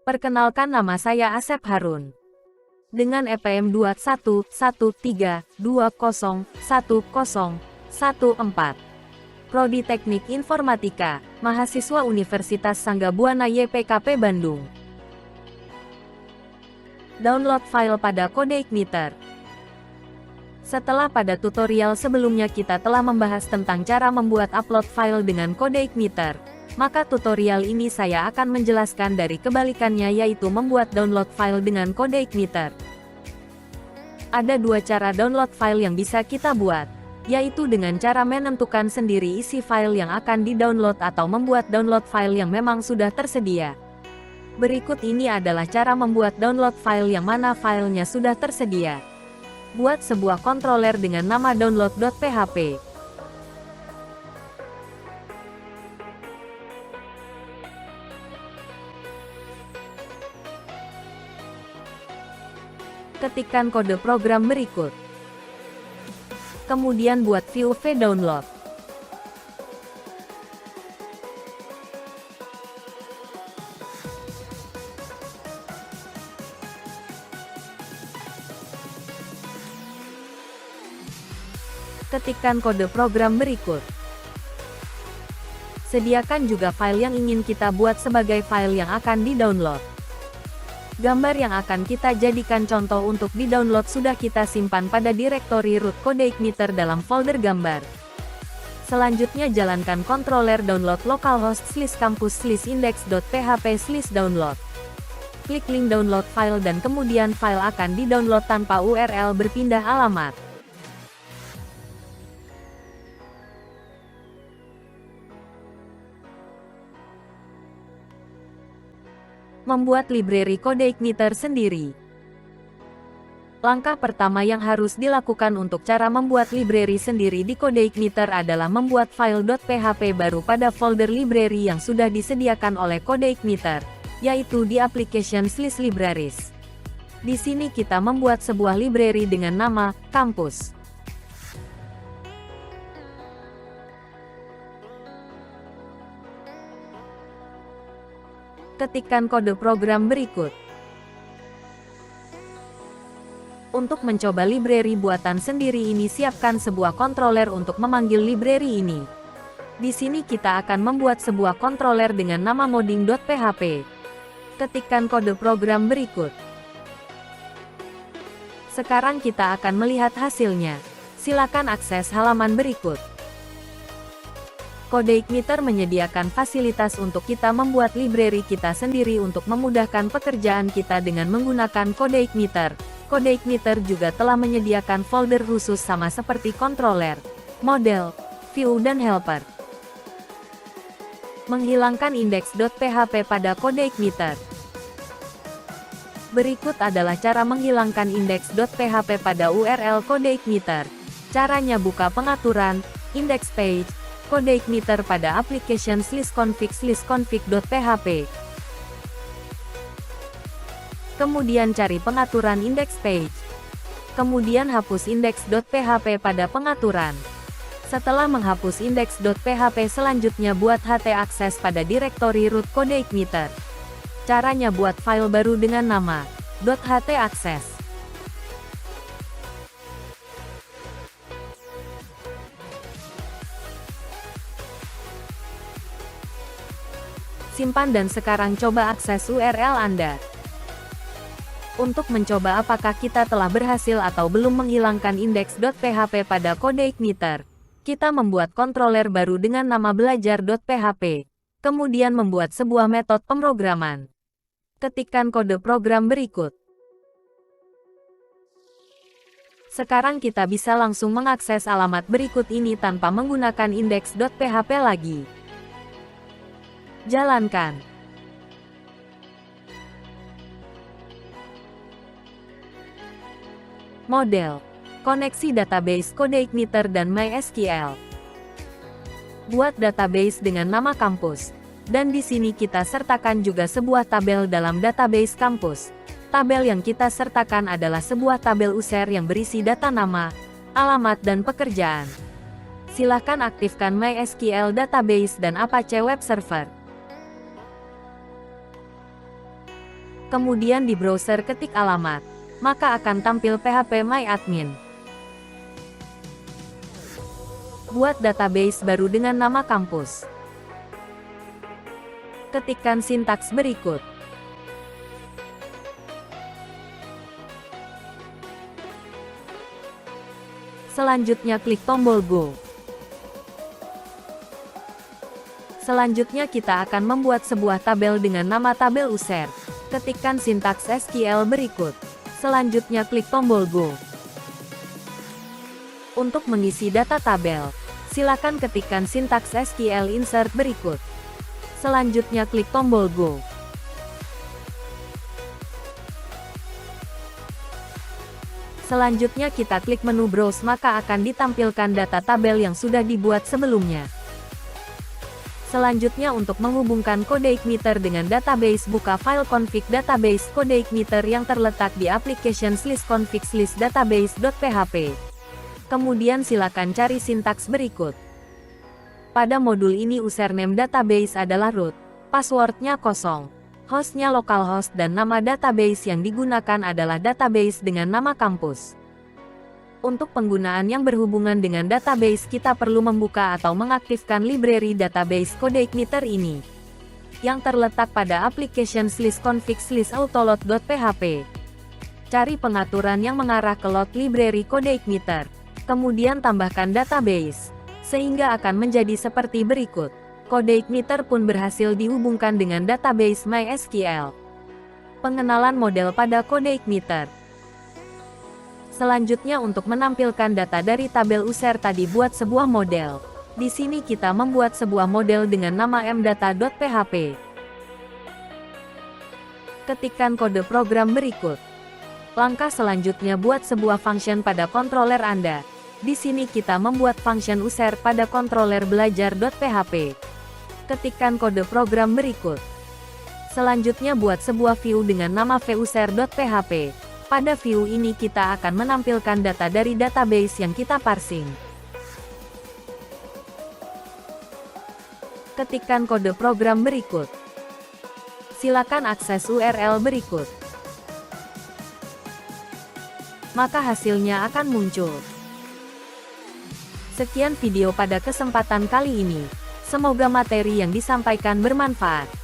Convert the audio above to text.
Perkenalkan, nama saya Asep Harun. Dengan EPM 2113201014. Prodi Teknik Informatika, mahasiswa Universitas Sangga-Buana YPKP Bandung. Download file pada kode Igniter. Setelah pada tutorial sebelumnya kita telah membahas tentang cara membuat upload file dengan kode Igniter, maka tutorial ini saya akan menjelaskan dari kebalikannya, yaitu membuat download file dengan kode Igniter. Ada dua cara download file yang bisa kita buat, yaitu dengan cara menentukan sendiri isi file yang akan di-download atau membuat download file yang memang sudah tersedia. Berikut ini adalah cara membuat download file yang mana filenya sudah tersedia. Buat sebuah controller dengan nama download.php. Ketikkan kode program berikut. Kemudian buat view download. Ketikkan kode program berikut. Sediakan juga file yang ingin kita buat sebagai file yang akan di-download. Gambar yang akan kita jadikan contoh untuk di-download sudah kita simpan pada direktori root kode Igniter dalam folder gambar. Selanjutnya jalankan controller download localhost /campus/index.php/download. Klik link download file dan kemudian file akan di-download tanpa URL berpindah alamat. Membuat library kode Igniter sendiri. Langkah pertama yang harus dilakukan untuk cara membuat library sendiri di kode Igniter adalah membuat file .php baru pada folder library yang sudah disediakan oleh kode Igniter, yaitu di application/libraries. Di sini kita membuat sebuah library dengan nama kampus. Ketikkan kode program berikut. Untuk mencoba library buatan sendiri ini, siapkan sebuah controller untuk memanggil library ini. Di sini kita akan membuat sebuah controller dengan nama modding.php. Ketikkan kode program berikut. Sekarang kita akan melihat hasilnya. Silakan akses halaman berikut. Kode Igniter menyediakan fasilitas untuk kita membuat library kita sendiri untuk memudahkan pekerjaan kita dengan menggunakan kode Igniter. Kode Igniter juga telah menyediakan folder khusus sama seperti controller, model, view dan helper. Menghilangkan index.php pada kode Igniter. Berikut adalah cara menghilangkan index.php pada URL kode Igniter. Caranya, buka pengaturan, index page, kode Igniter pada application/config.php. Kemudian cari pengaturan index page. Kemudian hapus index.php pada pengaturan. Setelah menghapus index.php, selanjutnya buat htaccess pada direktori root kode Igniter. Caranya, buat file baru dengan nama .htaccess. Simpan dan sekarang coba akses URL Anda. Untuk mencoba apakah kita telah berhasil atau belum menghilangkan index.php pada kode Igniter, kita membuat controller baru dengan nama belajar.php, kemudian membuat sebuah metode pemrograman. Ketikkan kode program berikut. Sekarang kita bisa langsung mengakses alamat berikut ini tanpa menggunakan index.php lagi. Jalankan. Model. Koneksi database kode Igniter dan MySQL. Buat database dengan nama kampus. Dan di sini kita sertakan juga sebuah tabel dalam database kampus. Tabel yang kita sertakan adalah sebuah tabel user yang berisi data nama, alamat dan pekerjaan. Silahkan aktifkan MySQL database dan Apache Web Server. Kemudian di browser ketik alamat, maka akan tampil phpMyAdmin. Buat database baru dengan nama kampus. Ketikkan sintaks berikut. Selanjutnya klik tombol Go. Selanjutnya kita akan membuat sebuah tabel dengan nama tabel user. Ketikkan sintaks SQL berikut. Selanjutnya klik tombol Go. Untuk mengisi data tabel, silakan ketikkan sintaks SQL insert berikut. Selanjutnya klik tombol Go. Selanjutnya kita klik menu Browse, maka akan ditampilkan data tabel yang sudah dibuat sebelumnya. Selanjutnya untuk menghubungkan CodeIgniter dengan database, buka file config database CodeIgniter yang terletak di applications list configs list database.php. Kemudian silakan cari sintaks berikut. Pada modul ini username database adalah root, passwordnya kosong, hostnya localhost dan nama database yang digunakan adalah database dengan nama kampus. Untuk penggunaan yang berhubungan dengan database kita perlu membuka atau mengaktifkan library database CodeIgniter ini, yang terletak pada applications list configs list autoload.php. Cari pengaturan yang mengarah ke load library CodeIgniter, kemudian tambahkan database, sehingga akan menjadi seperti berikut. CodeIgniter pun berhasil dihubungkan dengan database MySQL. Pengenalan model pada CodeIgniter. Selanjutnya untuk menampilkan data dari tabel user tadi, buat sebuah model. Di sini kita membuat sebuah model dengan nama mdata.php. Ketikkan kode program berikut. Langkah selanjutnya buat sebuah function pada controller Anda. Di sini kita membuat function user pada controller belajar.php. Ketikkan kode program berikut. Selanjutnya buat sebuah view dengan nama vuser.php. Pada view ini kita akan menampilkan data dari database yang kita parsing. Ketikkan kode program berikut. Silakan akses URL berikut. Maka hasilnya akan muncul. Sekian video pada kesempatan kali ini. Semoga materi yang disampaikan bermanfaat.